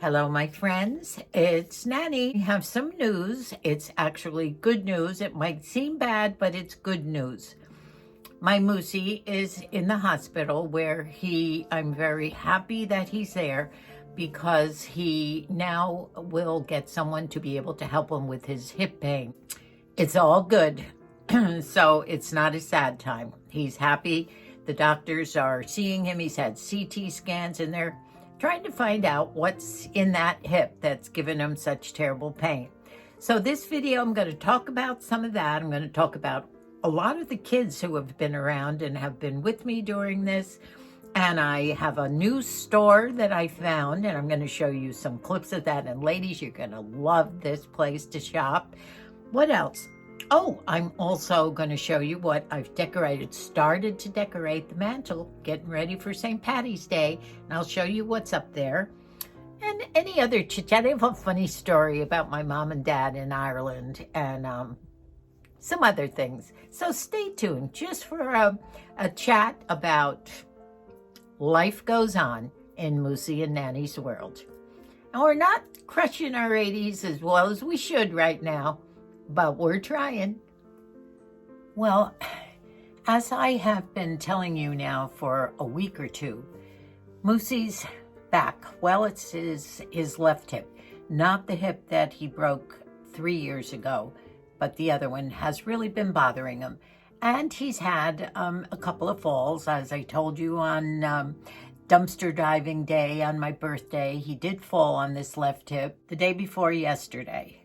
Hello, my friends. It's Nanny. We have some news. It's actually good news. It might seem bad, but it's good news. My Moosey is in the hospital where I'm very happy that he's there because he now will get someone to be able to help him with his hip pain. It's all good. So it's not a sad time. He's happy. The doctors are seeing him. He's had CT scans and they're trying to find out what's in that hip that's given him such terrible pain. So this video, I'm going to talk about some of that. I'm going to talk about a lot of the kids who have been around and have been with me during this. And I have a new store that I found, and I'm going to show you some clips of that. And ladies, you're going to love this place to shop. What else? Oh, I'm also going to show you what I've started to decorate the mantle, getting ready for St. Patty's Day, and I'll show you what's up there. And any other chit-chat. I have a funny story about my mom and dad in Ireland and some other things. So stay tuned just for a chat about life goes on in Moosey and Nanny's world. And we're not crushing our 80s as well as we should right now, but we're trying. Well, as I have been telling you now for a week or two, Moosey's back. Well, it's his left hip, not the hip that he broke 3 years ago, but the other one has really been bothering him. And he's had a couple of falls, as I told you on dumpster diving day on my birthday. He did fall on this left hip the day before yesterday.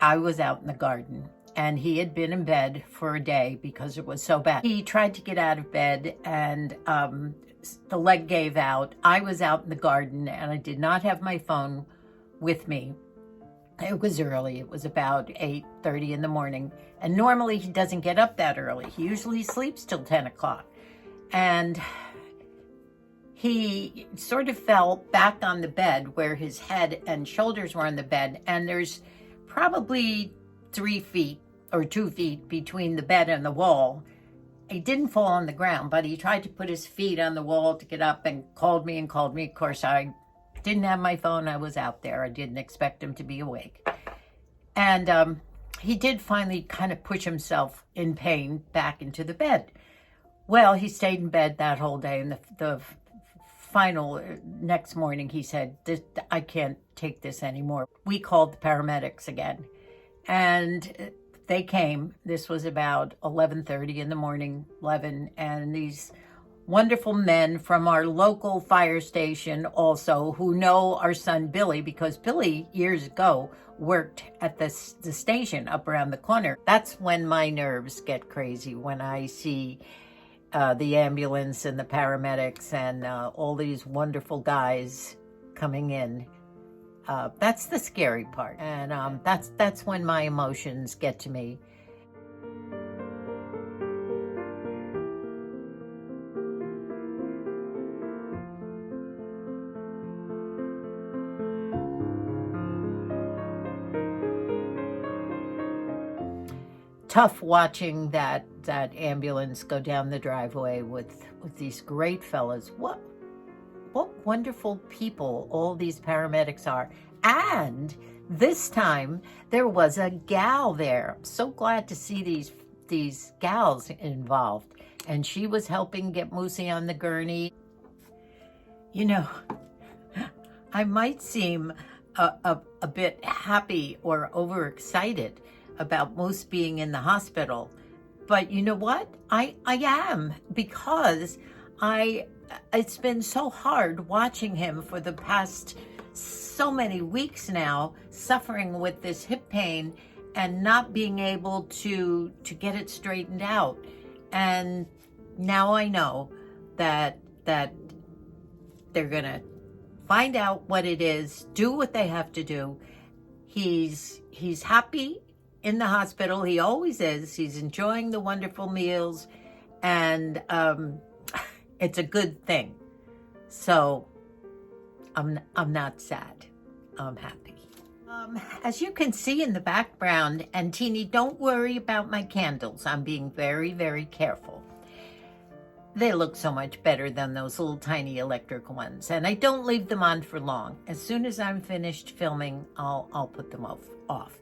I was out in the garden and he had been in bed for a day because it was so bad. He tried to get out of bed and the leg gave out. I was out in the garden and I did not have my phone with me. It was early. It was about 8:30 in the morning. And normally he doesn't get up that early. He usually sleeps till 10 o'clock. And he sort of fell back on the bed where his head and shoulders were on the bed. And there's probably 3 feet or 2 feet between the bed and the wall. He didn't fall on the ground, but he tried to put his feet on the wall to get up and called me. Of course, I didn't have my phone. I was out there. I didn't expect him to be awake. And he did finally kind of push himself in pain back into the bed. Well, he stayed in bed that whole day. And the final next morning, he said, I can't take this anymore. We called the paramedics again. And they came. This was about 11:30 in the morning, 11. And these wonderful men from our local fire station also, who know our son Billy, because Billy years ago worked at the station up around the corner. That's when my nerves get crazy, when I see the ambulance and the paramedics and all these wonderful guys coming in. That's the scary part. And that's when my emotions get to me. Tough watching that ambulance go down the driveway with these great fellas. What wonderful people all these paramedics are. And this time there was a gal there. I'm so glad to see these gals involved. And she was helping get Moosey on the gurney. You know, I might seem a bit happy or overexcited about Moose being in the hospital. But you know what? I am, because it's been so hard watching him for the past so many weeks now, suffering with this hip pain and not being able to get it straightened out. And now I know that they're gonna find out what it is, do what they have to do. He's happy in the hospital. He always is. He's enjoying the wonderful meals, and it's a good thing. So I'm not sad. I'm happy. As you can see in the background, and Teeny, don't worry about my candles. I'm being very, very careful. They look so much better than those little tiny electric ones. And I don't leave them on for long. As soon as I'm finished filming, I'll put them off.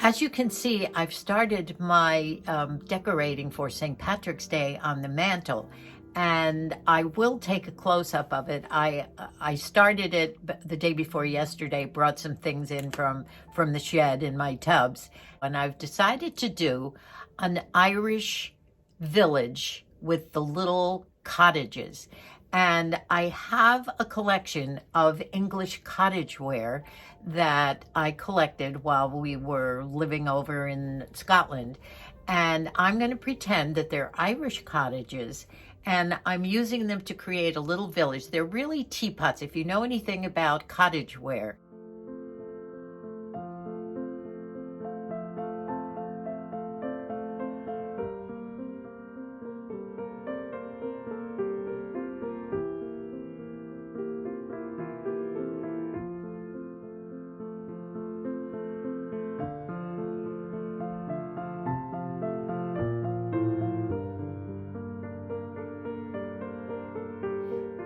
As you can see, I've started my decorating for St. Patrick's Day on the mantle, and I will take a close-up of it. I started it the day before yesterday, brought some things in from the shed in my tubs, and I've decided to do an Irish village with the little cottages. And I have a collection of English cottage ware that I collected while we were living over in Scotland. And I'm going to pretend that they're Irish cottages, and I'm using them to create a little village. They're really teapots, if you know anything about cottage ware.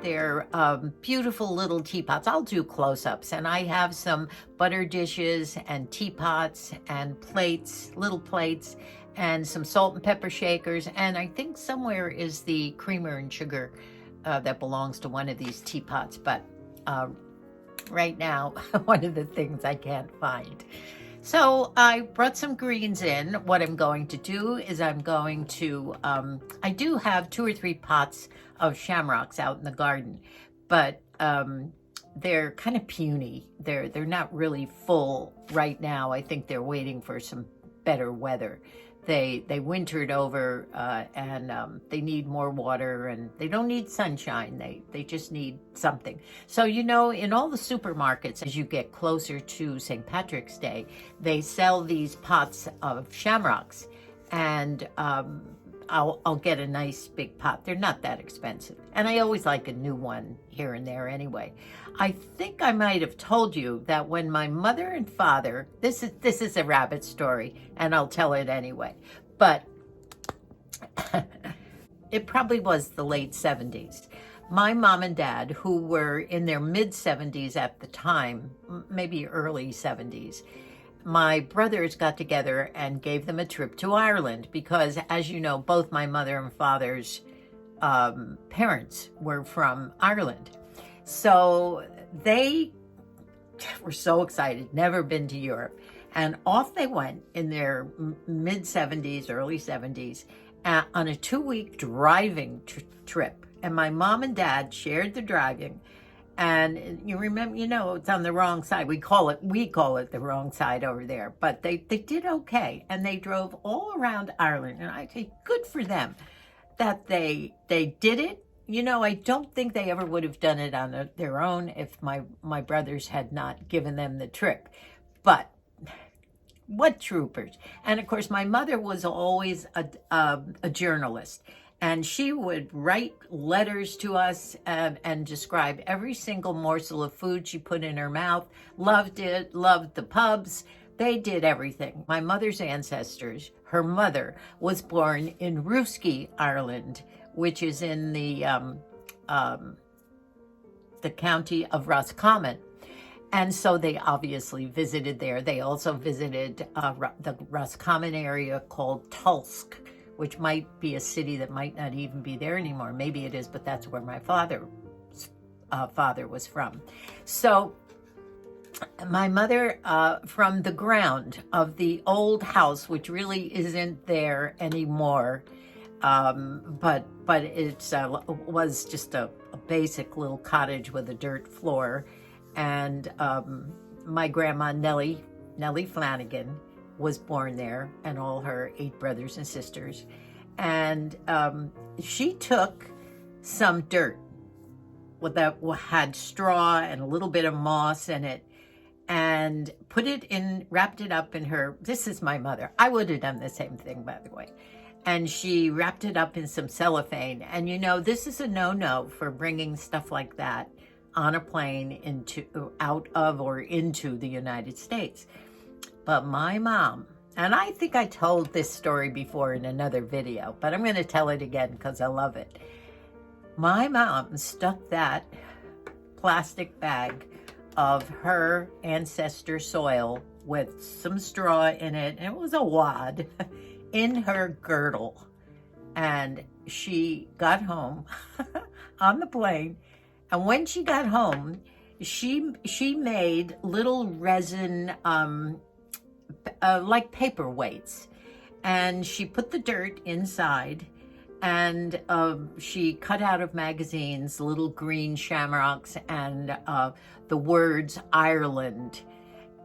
They're beautiful little teapots. I'll do close-ups, and I have some butter dishes and teapots and plates, little plates, and some salt and pepper shakers, and I think somewhere is the creamer and sugar that belongs to one of these teapots, but right now, one of the things I can't find. So I brought some greens in. What I'm going to do is I'm going to, I do have 2 or 3 pots of shamrocks out in the garden, but they're kind of puny. They're not really full right now. I think they're waiting for some better weather. They wintered over and they need more water, and they don't need sunshine. They just need something. So, you know, in all the supermarkets, as you get closer to St. Patrick's Day, they sell these pots of shamrocks, and I'll get a nice big pot. They're not that expensive. And I always like a new one here and there anyway. I think I might have told you that when my mother and father, this is a rabbit story, and I'll tell it anyway, but it probably was the late 70s. My mom and dad, who were in their mid-70s at the time, maybe early 70s, my brothers got together and gave them a trip to Ireland because, as you know, both my mother and father's parents were from Ireland. So they were so excited, never been to Europe. And off they went in their mid-70s, early 70s, on a 2-week driving trip. And my mom and dad shared the driving. And you remember, you know, it's on the wrong side. We call it the wrong side over there. But they did okay. And they drove all around Ireland. And I say, good for them that they did it. You know, I don't think they ever would have done it on their own if my brothers had not given them the trip. But what troopers. And of course, my mother was always a journalist. And she would write letters to us and describe every single morsel of food she put in her mouth. Loved it, loved the pubs. They did everything. My mother's ancestors, her mother was born in Roosky, Ireland, which is in the county of Roscommon. And so they obviously visited there. They also visited the Roscommon area called Tulsk, which might be a city that might not even be there anymore. Maybe it is, but that's where my father was from. So my mother, from the ground of the old house, which really isn't there anymore, but it was just a basic little cottage with a dirt floor, and my grandma Nellie Flanagan was born there, and all her 8 brothers and sisters. And she took some dirt that had straw and a little bit of moss in it, and wrapped it up in her, this is my mother. I would have done the same thing, by the way. And she wrapped it up in some cellophane. And you know, this is a no-no for bringing stuff like that on a plane out of or into the United States. But my mom And I think I told this story before in another video, but I'm going to tell it again because I love it. My mom stuck that plastic bag of her ancestor soil with some straw in it, and it was a wad, in her girdle. And she got home on the plane, and when she got home, she made little resin like paperweights, and she put the dirt inside, and she cut out of magazines little green shamrocks and the words Ireland,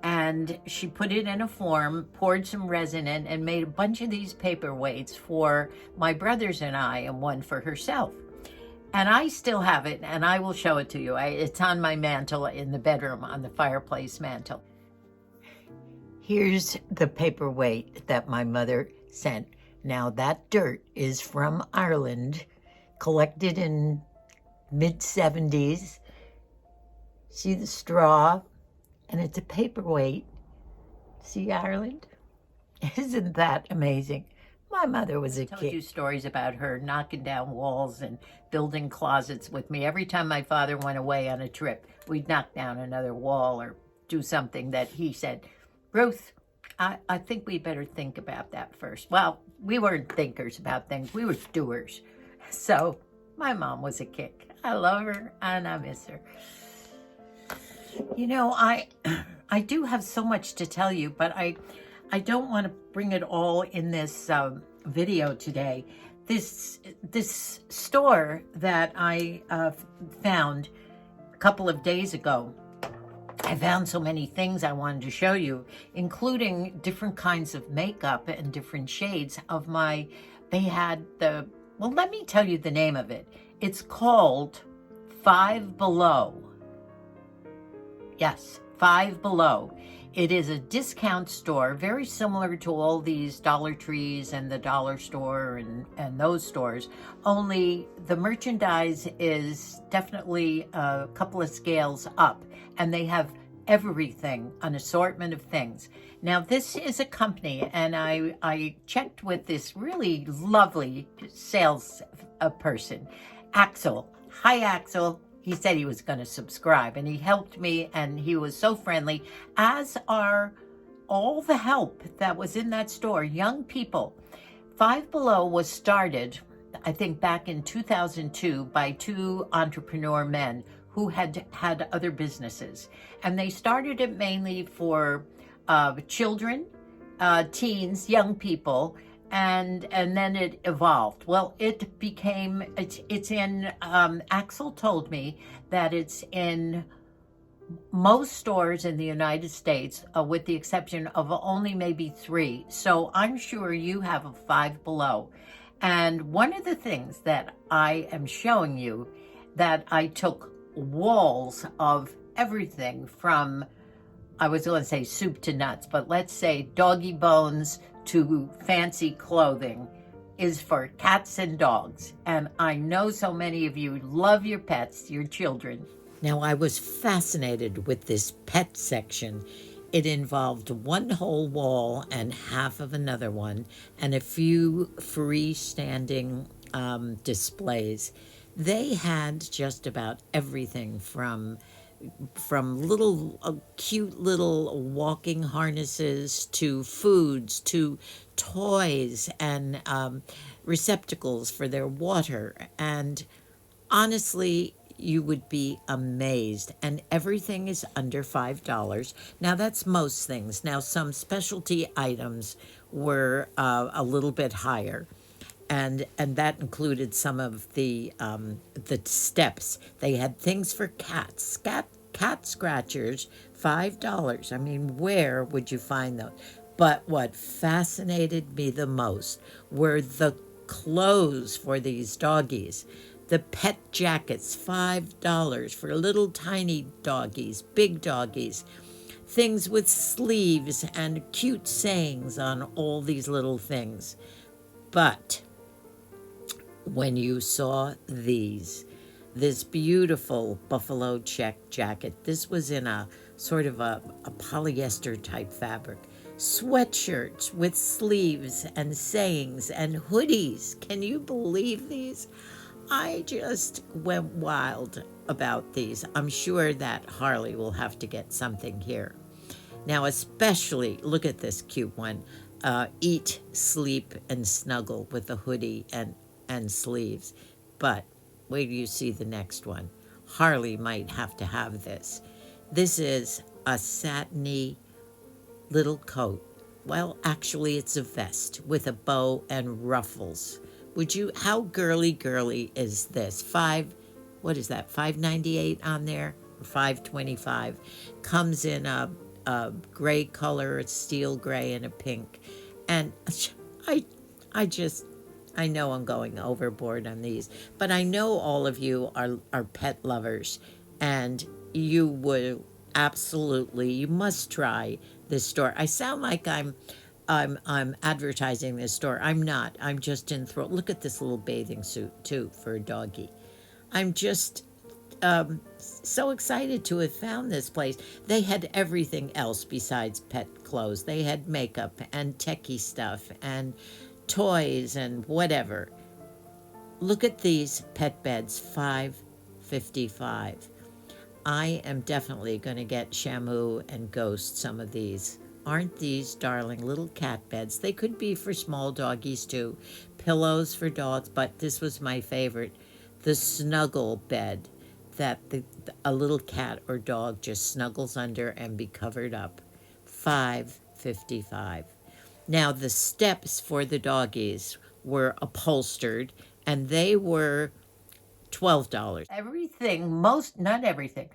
and she put it in a form, poured some resin in, and made a bunch of these paperweights for my brothers and I, and one for herself. And I still have it, and I will show it to you. It's on my mantle in the bedroom, on the fireplace mantle. Here's the paperweight that my mother sent. Now, that dirt is from Ireland, collected in mid-70s. See the straw? And it's a paperweight. See Ireland? Isn't that amazing? My mother was a kid. I told you stories about her knocking down walls and building closets with me. Every time my father went away on a trip, we'd knock down another wall or do something that he said, Ruth, I think we better think about that first. Well, we weren't thinkers about things. We were doers. So my mom was a kick. I love her and I miss her. You know, I do have so much to tell you, but I don't want to bring it all in this video today. This store that I found a couple of days ago, I found so many things I wanted to show you, including different kinds of makeup and different shades of they had well, let me tell you the name of it. It's called Five Below. Yes, Five Below. It is a discount store, very similar to all these Dollar Trees and the Dollar Store and those stores, only the merchandise is definitely a couple of scales up, and they have everything, an assortment of things. Now, this is a company, and I checked with this really lovely sales person, Axel. Hi, Axel. He said he was going to subscribe, and he helped me, and he was so friendly, as are all the help that was in that store, young people. Five Below was started, I think, back in 2002 by two entrepreneur men who had other businesses. And they started it mainly for children, teens, young people, and then it evolved. Well, it became, it's in, Axel told me that it's in most stores in the United States, with the exception of only maybe 3. So I'm sure you have a Five Below. And one of the things that I am showing you, that I took walls of everything from, I was going to say soup to nuts, but let's say doggy bones to fancy clothing, is for cats and dogs. And I know so many of you love your pets, your children. Now, I was fascinated with this pet section. It involved one whole wall and half of another one, and a few freestanding displays. They had just about everything from little cute little walking harnesses to foods to toys and receptacles for their water. And honestly, you would be amazed. And everything is under $5. Now, that's most things. Now, some specialty items were a little bit higher. And that included some of the steps. They had things for cats, cat scratchers, $5. I mean, where would you find those? But what fascinated me the most were the clothes for these doggies. The pet jackets, $5 for little tiny doggies, big doggies. Things with sleeves and cute sayings on all these little things. But when you saw this beautiful buffalo check jacket, this was in a sort of a polyester type fabric, sweatshirts with sleeves and sayings and hoodies. Can you believe these? I just went wild about these. I'm sure that Harley will have to get something here. Now, especially, look at this cute one. Eat, sleep, and snuggle with a hoodie and sleeves. But wait till you see the next one. Harley might have to have this. This is a satiny little coat. Well, actually, it's a vest with a bow and ruffles. How girly is this? What is that, $5.98 on there? Or $5.25. Comes in a gray color, a steel gray, and a pink. And I, I know I'm going overboard on these, but I know all of you are pet lovers, and you will absolutely, you must try this store. I sound like I'm advertising this store. I'm not. I'm just enthralled. Look at this little bathing suit too for a doggy. I'm just so excited to have found this place. They had everything else besides pet clothes. They had makeup and techie stuff and toys and whatever. Look at these pet beds, $5.55. I am definitely going to get Shamu and Ghost some of these. Aren't these darling little cat beds? They could be for small doggies too. Pillows for dogs, but this was my favorite. The snuggle bed that a little cat or dog just snuggles under and be covered up. $5.55. Now the steps for the doggies were upholstered and they were $12. Everything, not everything.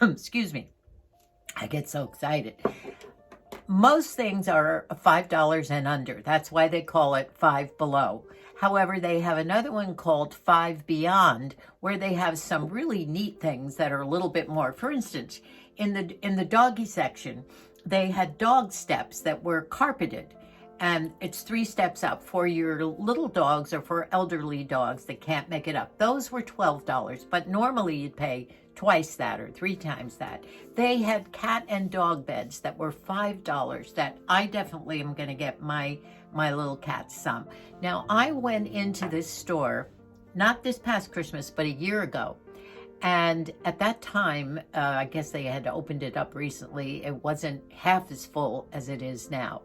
Excuse me. I get so excited. Most things are $5 and under. That's why they call it Five Below. However, they have another one called Five Beyond, where they have some really neat things that are a little bit more. For instance, in the doggy section, they had dog steps that were carpeted. And it's 3 steps up for your little dogs or for elderly dogs that can't make it up. Those were $12, but normally you'd pay twice that or 3 times that. They had cat and dog beds that were $5 that I definitely am going to get my little cat some. Now, I went into this store, not this past Christmas, but a year ago. And at that time, I guess they had opened it up recently. It wasn't half as full as it is now.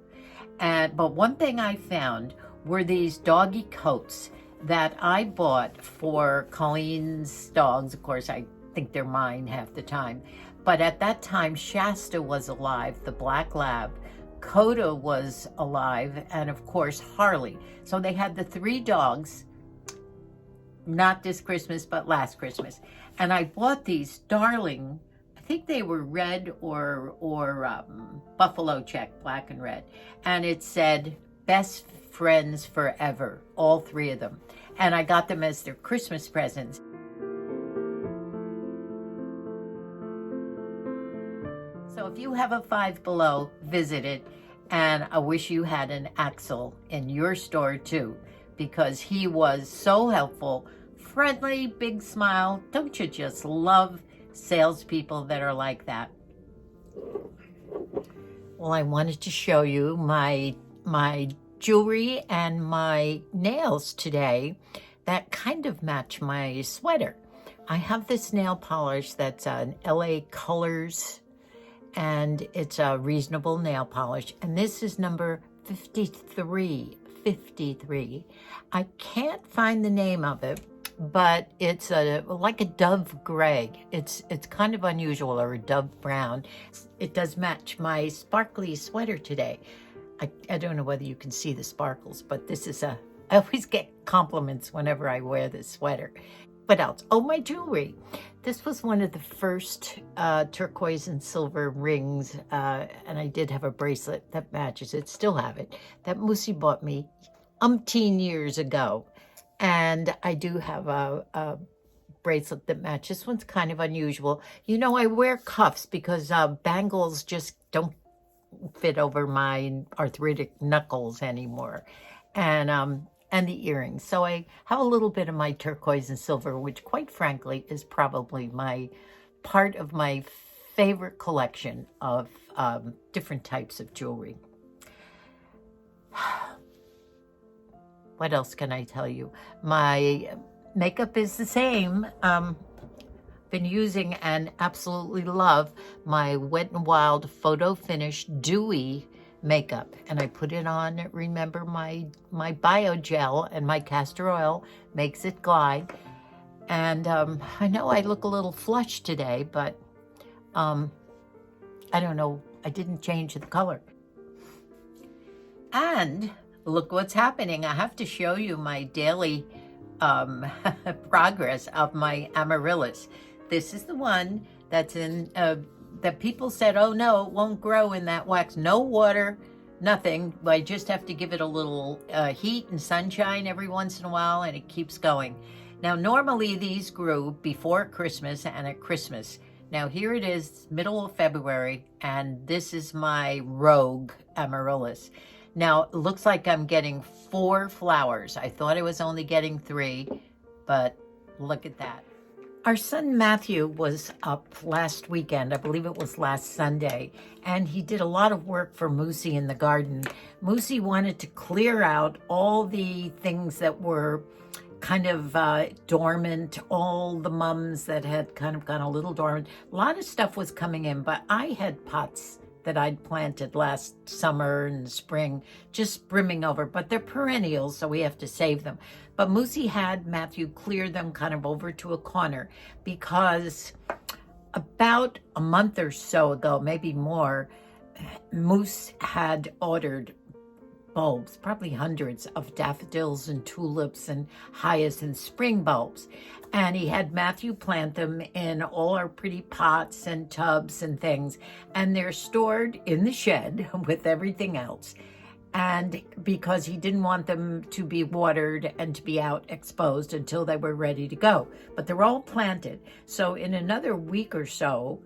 But one thing I found were these doggy coats that I bought for Colleen's dogs. Of course, I think they're mine half the time. But at that time, Shasta was alive, the black lab. Coda was alive, and of course, Harley. So they had the 3 dogs, not this Christmas, but last Christmas. And I bought these darling, I think they were red or buffalo check, black and red. And it said, best friends forever, all 3 of them. And I got them as their Christmas presents. So if you have a Five Below, visit it. And I wish you had an Axel in your store too, because he was so helpful, friendly, big smile. Don't you just love salespeople that are like that? Well, I wanted to show you my jewelry and my nails today that kind of match my sweater. I have this nail polish that's an LA Colors, and it's a reasonable nail polish. And this is number 53. I can't find the name of it, but it's like a dove gray. It's kind of unusual, or a dove brown. It does match my sparkly sweater today. I don't know whether you can see the sparkles, but I always get compliments whenever I wear this sweater. What else? Oh, my jewelry. This was one of the first turquoise and silver rings, and I did have a bracelet that matches it, still have it, that Moosey bought me umpteen years ago. And I do have a bracelet that matches. This one's kind of unusual. You know, I wear cuffs because bangles just don't fit over my arthritic knuckles anymore. And the earrings. So I have a little bit of my turquoise and silver, which quite frankly is probably part of my favorite collection of different types of jewelry. What else can I tell you? My makeup is the same. Been using and absolutely love my Wet n Wild Photo Finish Dewy makeup, and I put it on. Remember, my bio gel and my castor oil makes it glide. And I know I look a little flushed today, but I don't know, I didn't change the color. And look what's happening. I have to show you my daily progress of my amaryllis. This is the one that's in, that people said, oh no, it won't grow in that wax. No water, nothing. I just have to give it a little heat and sunshine every once in a while, and it keeps going. Now, normally these grew before Christmas and at Christmas. Now here it is, middle of February, and this is my rogue amaryllis. Now, it looks like I'm getting 4 flowers. I thought I was only getting 3, but look at that. Our son Matthew was up last weekend, I believe it was last Sunday, and he did a lot of work for Moosey in the garden. Moosey wanted to clear out all the things that were kind of dormant, all the mums that had kind of gone a little dormant. A lot of stuff was coming in, but I had pots that I'd planted last summer and spring just brimming over, but they're perennials, so we have to save them. But Moosey had Matthew clear them kind of over to a corner, because about a month or so ago, maybe more, Moose had ordered bulbs, probably hundreds of daffodils and tulips and hyacinth spring bulbs. And he had Matthew plant them in all our pretty pots and tubs and things. And they're stored in the shed with everything else. And because he didn't want them to be watered and to be out exposed until they were ready to go. But they're all planted. So in another week or so,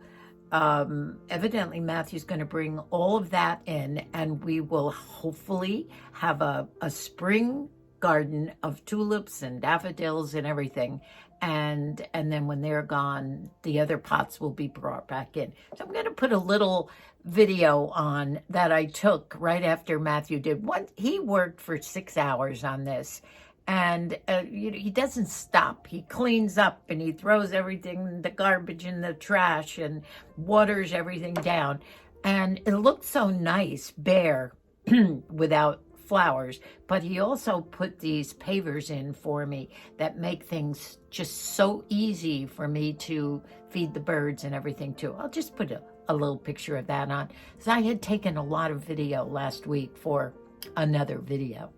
evidently Matthew's going to bring all of that in, and we will hopefully have a spring garden of tulips and daffodils and everything. And then when they're gone, the other pots will be brought back in. So I'm going to put a little video on that I took right after Matthew did. He worked for 6 hours on this. And he doesn't stop. He cleans up and he throws everything, the garbage in the trash, and waters everything down. And it looked so nice, bare, without flowers. But he also put these pavers in for me that make things just so easy for me to feed the birds and everything too. I'll just put a little picture of that on. So I had taken a lot of video last week for another video.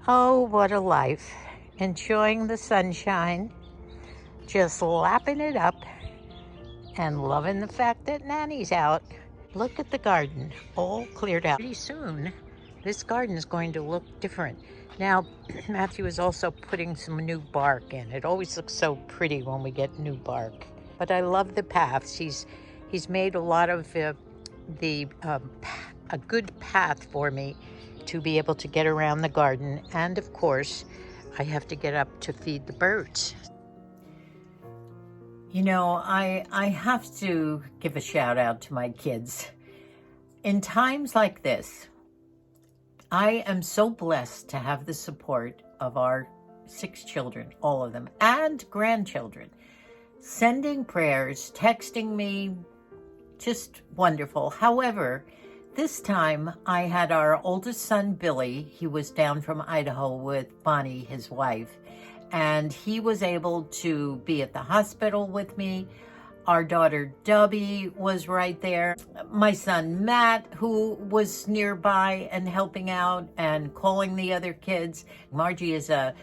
Oh, what a life. Enjoying the sunshine, just lapping it up, and loving the fact that Nanny's out. Look at the garden, all cleared out. Pretty soon, this garden is going to look different. Now, Matthew is also putting some new bark in. It always looks so pretty when we get new bark. But I love the paths. He's made a lot of a good path for me to be able to get around the garden. And of course, I have to get up to feed the birds. You know, I have to give a shout out to my kids. In times like this, I am so blessed to have the support of our 6 children, all of them, and grandchildren, sending prayers, texting me, just wonderful. However, this time, I had our oldest son, Billy. He was down from Idaho with Bonnie, his wife, and he was able to be at the hospital with me. Our daughter, Dubby, was right there. My son, Matt, who was nearby and helping out and calling the other kids. Margie is an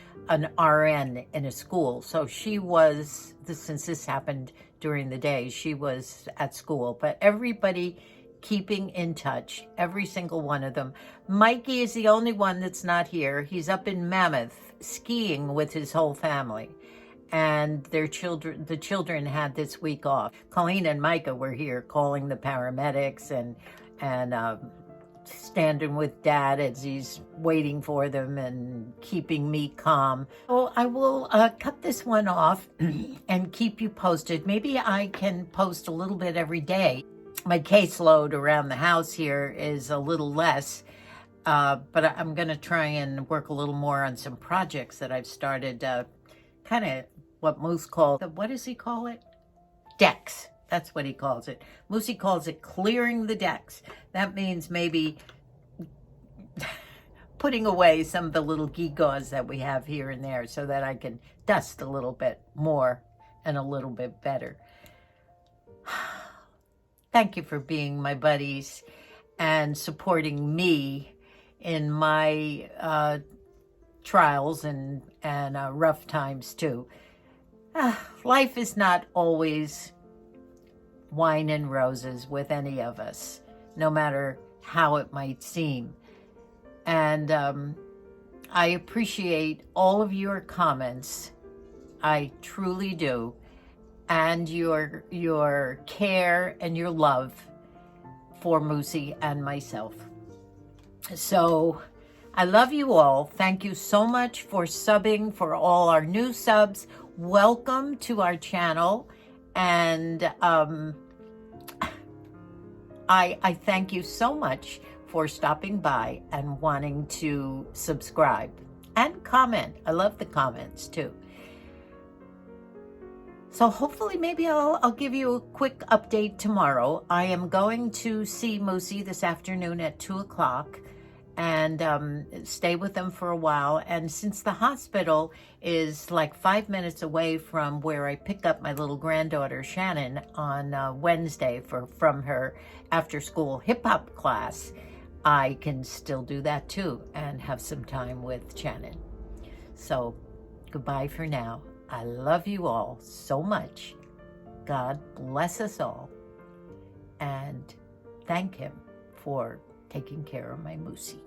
RN in a school, so she was, since this happened during the day, she was at school. But everybody keeping in touch, every single one of them. Mikey is the only one that's not here. He's up in Mammoth skiing with his whole family, and the children had this week off. Colleen and Micah were here calling the paramedics and standing with Dad as he's waiting for them and keeping me calm. So I will cut this one off and keep you posted. Maybe I can post a little bit every day. My caseload around the house here is a little less, but I'm going to try and work a little more on some projects that I've started, kind of what Moose calls, what does he call it? Decks. That's what he calls it. Moosey calls it clearing the decks. That means maybe putting away some of the little gewgaws that we have here and there so that I can dust a little bit more and a little bit better. Thank you for being my buddies and supporting me in my trials and rough times too. Life is not always wine and roses with any of us, no matter how it might seem. And I appreciate all of your comments. I truly do. And your care and your love for Moosey and myself. So I love you all. Thank you so much for subbing, for all our new subs. Welcome to our channel. And I thank you so much for stopping by and wanting to subscribe and comment. I love the comments too. So hopefully maybe I'll give you a quick update tomorrow. I am going to see Moosey this afternoon at 2 o'clock and stay with them for a while. And since the hospital is like 5 minutes away from where I pick up my little granddaughter Shannon on Wednesday from her after school hip hop class, I can still do that too and have some time with Shannon. So goodbye for now. I love you all so much. God bless us all. And thank him for taking care of my Moosey.